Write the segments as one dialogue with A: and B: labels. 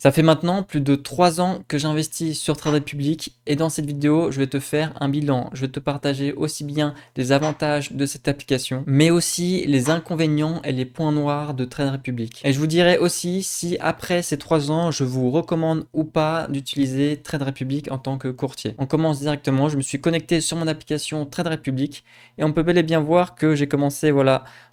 A: Ça fait maintenant plus de 3 ans que j'investis sur Trade Republic et dans cette vidéo, je vais te faire un bilan. Je vais te partager aussi bien les avantages de cette application, mais aussi les inconvénients et les points noirs de Trade Republic. Et je vous dirai aussi si après ces 3 ans, je vous recommande ou pas d'utiliser Trade Republic en tant que courtier. On commence directement, je me suis connecté sur mon application Trade Republic et on peut bel et bien voir que j'ai commencé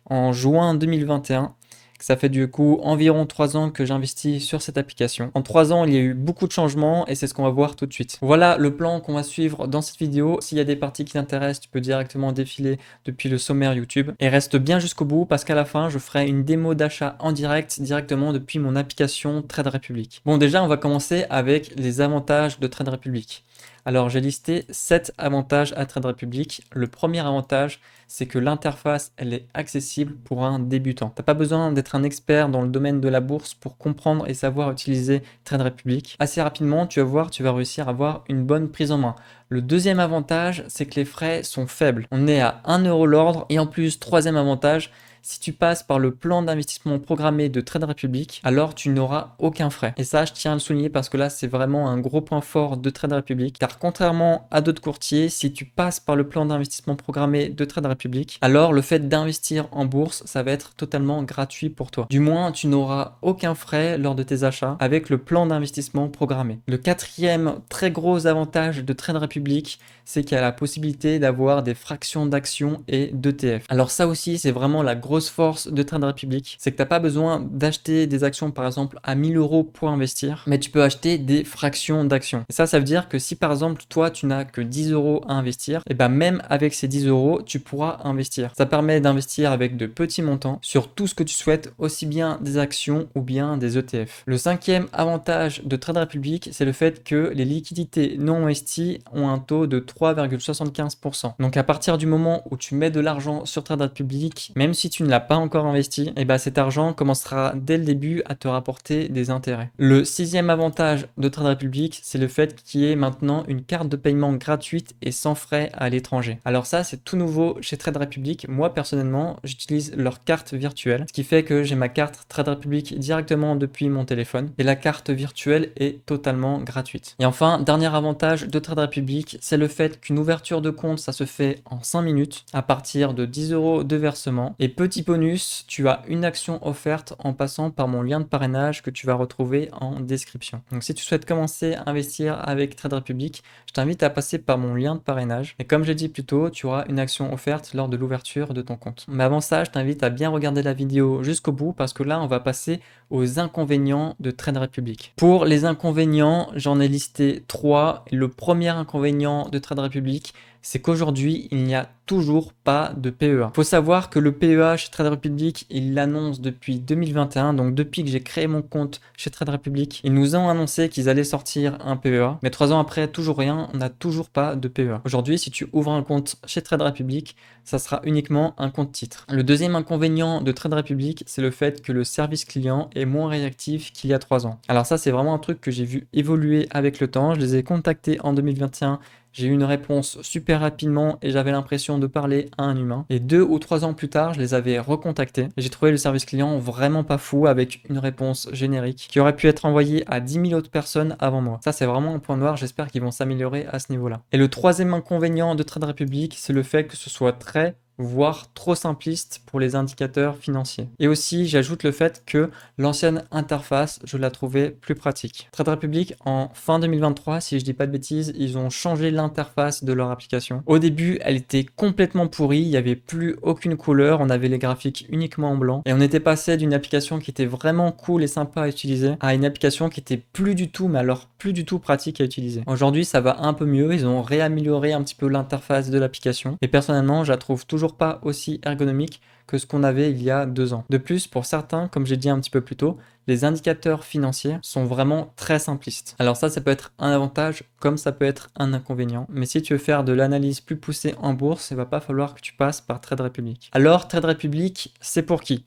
A: en juin 2021. Ça fait du coup environ 3 ans que j'investis sur cette application. En 3 ans, il y a eu beaucoup de changements et c'est ce qu'on va voir tout de suite. Voilà le plan qu'on va suivre dans cette vidéo. S'il y a des parties qui t'intéressent, tu peux directement défiler depuis le sommaire YouTube. Et reste bien jusqu'au bout parce qu'à la fin, je ferai une démo d'achat en direct directement depuis mon application Trade Republic. Bon, déjà, on va commencer avec les avantages de Trade Republic. Alors, j'ai listé 7 avantages à Trade Republic. Le premier avantage, c'est que l'interface, elle est accessible pour un débutant. T'as pas besoin d'être un expert dans le domaine de la bourse pour comprendre et savoir utiliser Trade Republic. Assez rapidement, tu vas voir, tu vas réussir à avoir une bonne prise en main. Le deuxième avantage, c'est que les frais sont faibles. On est à 1 euro l'ordre et en plus, troisième avantage, si tu passes par le plan d'investissement programmé de Trade Republic, alors tu n'auras aucun frais. Et ça, je tiens à le souligner parce que là, c'est vraiment un gros point fort de Trade Republic. Car contrairement à d'autres courtiers, si tu passes par le plan d'investissement programmé de Trade Republic, alors le fait d'investir en bourse, ça va être totalement gratuit pour toi. Du moins, tu n'auras aucun frais lors de tes achats avec le plan d'investissement programmé. Le quatrième très gros avantage de Trade Republic, c'est qu'il y a la possibilité d'avoir des fractions d'actions et d'ETF. Alors ça aussi, c'est vraiment la grosse force de Trade Republic, c'est que tu n'as pas besoin d'acheter des actions par exemple à 1000 euros pour investir, mais tu peux acheter des fractions d'actions. Et ça veut dire que si par exemple toi tu n'as que 10 euros à investir, et ben même avec ces 10 euros, tu pourras investir. Ça permet d'investir avec de petits montants sur tout ce que tu souhaites, aussi bien des actions ou bien des ETF. Le cinquième avantage de Trade Republic, c'est le fait que les liquidités non investies ont un taux de 3,75%. Donc à partir du moment où tu mets de l'argent sur Trade Republic, même si tu ne l'as pas encore investi, et ben cet argent commencera dès le début à te rapporter des intérêts. Le sixième avantage de Trade Republic, c'est le fait qu'il y ait maintenant une carte de paiement gratuite et sans frais à l'étranger. Alors ça, c'est tout nouveau chez Trade Republic. Moi, personnellement, j'utilise leur carte virtuelle, ce qui fait que j'ai ma carte Trade Republic directement depuis mon téléphone et la carte virtuelle est totalement gratuite. Et enfin, dernier avantage de Trade Republic, c'est le fait qu'une ouverture de compte, ça se fait en 5 minutes à partir de 10 euros de versement. Et petit bonus, tu as une action offerte en passant par mon lien de parrainage que tu vas retrouver en description. Donc si tu souhaites commencer à investir avec Trade Republic, je t'invite à passer par mon lien de parrainage. Et comme j'ai dit plus tôt, tu auras une action offerte lors de l'ouverture de ton compte. Mais avant ça, je t'invite à bien regarder la vidéo jusqu'au bout parce que là, on va passer aux inconvénients de Trade Republic. Pour les inconvénients, j'en ai listé 3. Le premier inconvénient de Trade Republic, c'est qu'aujourd'hui, il n'y a toujours pas de PEA. Faut savoir que le PEA chez Trade Republic, il l'annonce depuis 2021, donc depuis que j'ai créé mon compte chez Trade Republic, ils nous ont annoncé qu'ils allaient sortir un PEA, mais 3 ans après, toujours rien, on n'a toujours pas de PEA. Aujourd'hui, si tu ouvres un compte chez Trade Republic, ça sera uniquement un compte titre. Le deuxième inconvénient de Trade Republic, c'est le fait que le service client est moins réactif qu'il y a 3 ans. Alors ça, c'est vraiment un truc que j'ai vu évoluer avec le temps. Je les ai contactés en 2021. J'ai eu une réponse super rapidement et j'avais l'impression de parler à un humain. Et 2 ou 3 ans plus tard, je les avais recontactés. Et j'ai trouvé le service client vraiment pas fou avec une réponse générique qui aurait pu être envoyée à 10 000 autres personnes avant moi. Ça, c'est vraiment un point noir. J'espère qu'ils vont s'améliorer à ce niveau-là. Et le troisième inconvénient de Trade Republic, c'est le fait que ce soit très voire trop simpliste pour les indicateurs financiers. Et aussi, j'ajoute le fait que l'ancienne interface, je la trouvais plus pratique. Trade Republic, en fin 2023, si je dis pas de bêtises, ils ont changé l'interface de leur application. Au début, elle était complètement pourrie, il n'y avait plus aucune couleur, on avait les graphiques uniquement en blanc, et on était passé d'une application qui était vraiment cool et sympa à utiliser, à une application qui était plus du tout, mais alors plus du tout pratique à utiliser. Aujourd'hui, ça va un peu mieux, ils ont réamélioré un petit peu l'interface de l'application, et personnellement, je la trouve toujours pas aussi ergonomique que ce qu'on avait il y a 2 ans. De plus, pour certains, comme j'ai dit un petit peu plus tôt, les indicateurs financiers sont vraiment très simplistes. Alors ça peut être un avantage comme ça peut être un inconvénient. Mais si tu veux faire de l'analyse plus poussée en bourse, il va pas falloir que tu passes par Trade Republic. Alors Trade Republic, c'est pour qui?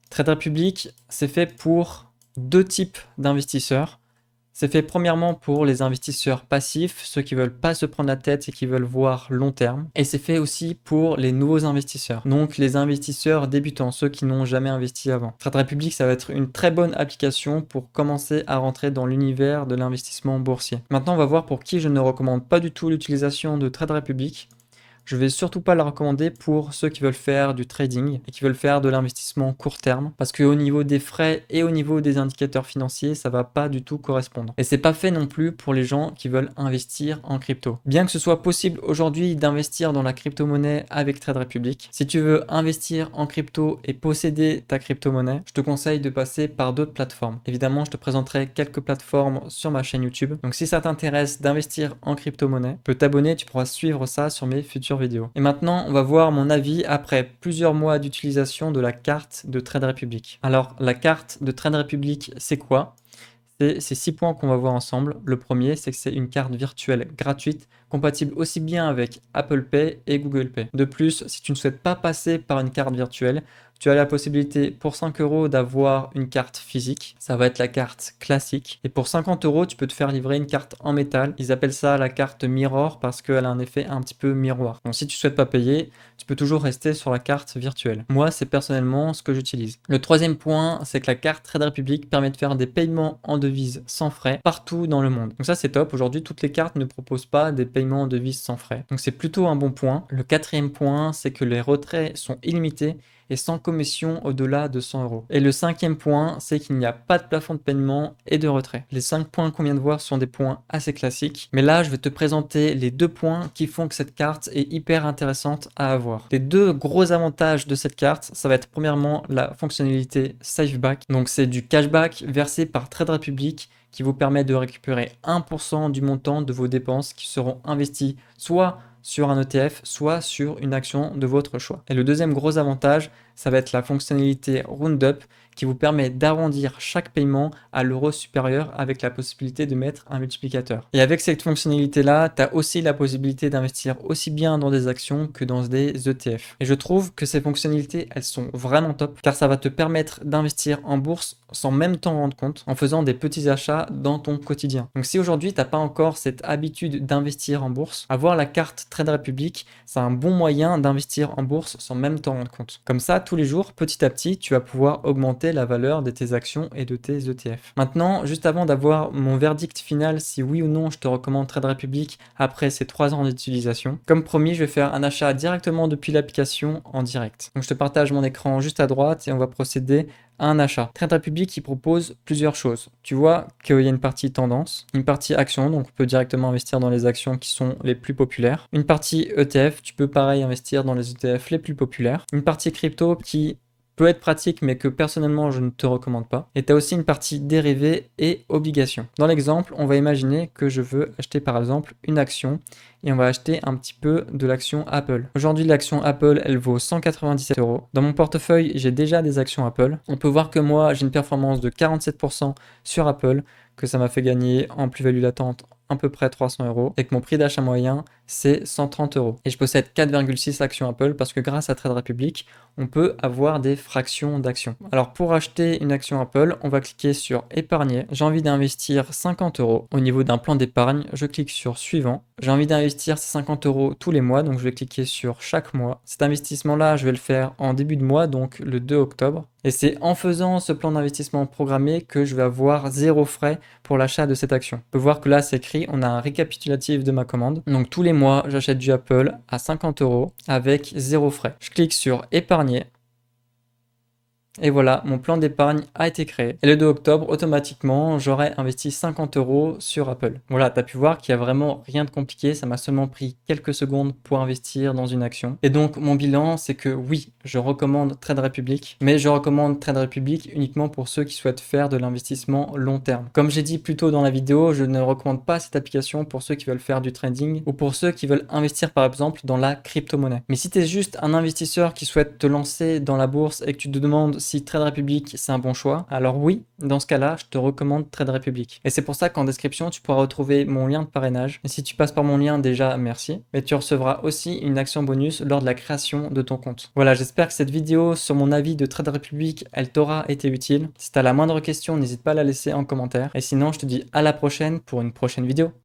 A: Trade Republic, c'est fait pour 2 types d'investisseurs. C'est fait premièrement pour les investisseurs passifs, ceux qui veulent pas se prendre la tête et qui veulent voir long terme. Et c'est fait aussi pour les nouveaux investisseurs, donc les investisseurs débutants, ceux qui n'ont jamais investi avant. Trade Republic, ça va être une très bonne application pour commencer à rentrer dans l'univers de l'investissement boursier. Maintenant, on va voir pour qui je ne recommande pas du tout l'utilisation de Trade Republic. Je vais surtout pas la recommander pour ceux qui veulent faire du trading et qui veulent faire de l'investissement court terme, parce qu'au niveau des frais et au niveau des indicateurs financiers, ça va pas du tout correspondre. Et c'est pas fait non plus pour les gens qui veulent investir en crypto. Bien que ce soit possible aujourd'hui d'investir dans la crypto-monnaie avec Trade Republic, si tu veux investir en crypto et posséder ta crypto-monnaie, je te conseille de passer par d'autres plateformes. Évidemment, je te présenterai quelques plateformes sur ma chaîne YouTube. Donc si ça t'intéresse d'investir en crypto-monnaie, tu peux t'abonner, tu pourras suivre ça sur mes futures vidéo. Et maintenant, on va voir mon avis après plusieurs mois d'utilisation de la carte de Trade Republic. Alors, la carte de Trade Republic, c'est quoi? C'est ces 6 points qu'on va voir ensemble. Le premier, c'est que c'est une carte virtuelle gratuite, compatible aussi bien avec Apple Pay et Google Pay. De plus, si tu ne souhaites pas passer par une carte virtuelle, tu as la possibilité pour 5 € d'avoir une carte physique. Ça va être la carte classique. Et pour 50 €, tu peux te faire livrer une carte en métal. Ils appellent ça la carte mirror parce qu'elle a un effet un petit peu miroir. Donc si tu ne souhaites pas payer, tu peux toujours rester sur la carte virtuelle. Moi, c'est personnellement ce que j'utilise. Le troisième point, c'est que la carte Trade Republic permet de faire des paiements en devises sans frais partout dans le monde. Donc ça, c'est top. Aujourd'hui, toutes les cartes ne proposent pas des paiements en devises sans frais. Donc c'est plutôt un bon point. Le quatrième point, c'est que les retraits sont illimités et sans commission au-delà de 100 €. Et le cinquième point, c'est qu'il n'y a pas de plafond de paiement et de retrait. Les 5 points qu'on vient de voir sont des points assez classiques, mais là, je vais te présenter les 2 points qui font que cette carte est hyper intéressante à avoir. Les 2 gros avantages de cette carte, ça va être premièrement la fonctionnalité SafeBack. Donc c'est du cashback versé par Trade Republic qui vous permet de récupérer 1% du montant de vos dépenses qui seront investis soit sur un ETF, soit sur une action de votre choix. Et le deuxième gros avantage, ça va être la fonctionnalité Roundup qui vous permet d'arrondir chaque paiement à l'euro supérieur avec la possibilité de mettre un multiplicateur. Et avec cette fonctionnalité-là, tu as aussi la possibilité d'investir aussi bien dans des actions que dans des ETF. Et je trouve que ces fonctionnalités, elles sont vraiment top car ça va te permettre d'investir en bourse sans même t'en rendre compte en faisant des petits achats dans ton quotidien. Donc si aujourd'hui, tu n'as pas encore cette habitude d'investir en bourse, avoir la carte Trade Republic, c'est un bon moyen d'investir en bourse sans même t'en rendre compte. Comme ça, tous les jours, petit à petit, tu vas pouvoir augmenter la valeur de tes actions et de tes ETF. Maintenant, juste avant d'avoir mon verdict final, si oui ou non je te recommande Trade Republic après ces 3 ans d'utilisation, comme promis, je vais faire un achat directement depuis l'application en direct. Donc je te partage mon écran juste à droite et on va procéder à un achat. Trade Republic qui propose plusieurs choses. Tu vois qu'il y a une partie tendance, une partie action, donc on peut directement investir dans les actions qui sont les plus populaires. Une partie ETF, tu peux pareil investir dans les ETF les plus populaires. Une partie crypto qui peut être pratique mais que personnellement je ne te recommande pas. Et tu as aussi une partie dérivés et obligations. Dans l'exemple, on va imaginer que je veux acheter par exemple une action et on va acheter un petit peu de l'action Apple. Aujourd'hui, l'action Apple, elle vaut 197 €. Dans mon portefeuille, j'ai déjà des actions Apple. On peut voir que moi, j'ai une performance de 47% sur Apple, que ça m'a fait gagner en plus-value latente à peu près 300 € et que mon prix d'achat moyen, c'est 130 €. Et je possède 4,6 actions Apple parce que grâce à Trade Republic, on peut avoir des fractions d'actions. Alors pour acheter une action Apple, on va cliquer sur épargner. J'ai envie d'investir 50 € au niveau d'un plan d'épargne. Je clique sur suivant. J'ai envie d'investir ces 50 € tous les mois, donc je vais cliquer sur chaque mois. Cet investissement-là, je vais le faire en début de mois, donc le 2 octobre. Et c'est en faisant ce plan d'investissement programmé que je vais avoir 0 frais pour l'achat de cette action. On peut voir que là, c'est écrit, on a un récapitulatif de ma commande. Donc tous les mois, j'achète du Apple à 50 € avec 0 frais. Je clique sur épargner. Et voilà, mon plan d'épargne a été créé. Et le 2 octobre, automatiquement, j'aurai investi 50 € sur Apple. Voilà, tu as pu voir qu'il n'y a vraiment rien de compliqué. Ça m'a seulement pris quelques secondes pour investir dans une action. Et donc, mon bilan, c'est que oui, je recommande Trade Republic, mais je recommande Trade Republic uniquement pour ceux qui souhaitent faire de l'investissement long terme. Comme j'ai dit plus tôt dans la vidéo, je ne recommande pas cette application pour ceux qui veulent faire du trading ou pour ceux qui veulent investir par exemple dans la crypto-monnaie. Mais si tu es juste un investisseur qui souhaite te lancer dans la bourse et que tu te demandes si Trade Republic c'est un bon choix, alors oui, dans ce cas-là, je te recommande Trade Republic. Et c'est pour ça qu'en description, tu pourras retrouver mon lien de parrainage. Et si tu passes par mon lien, déjà, merci. Mais tu recevras aussi une action bonus lors de la création de ton compte. Voilà, j'espère que cette vidéo sur mon avis de Trade Republic, elle t'aura été utile. Si tu as la moindre question, n'hésite pas à la laisser en commentaire. Et sinon, je te dis à la prochaine pour une prochaine vidéo.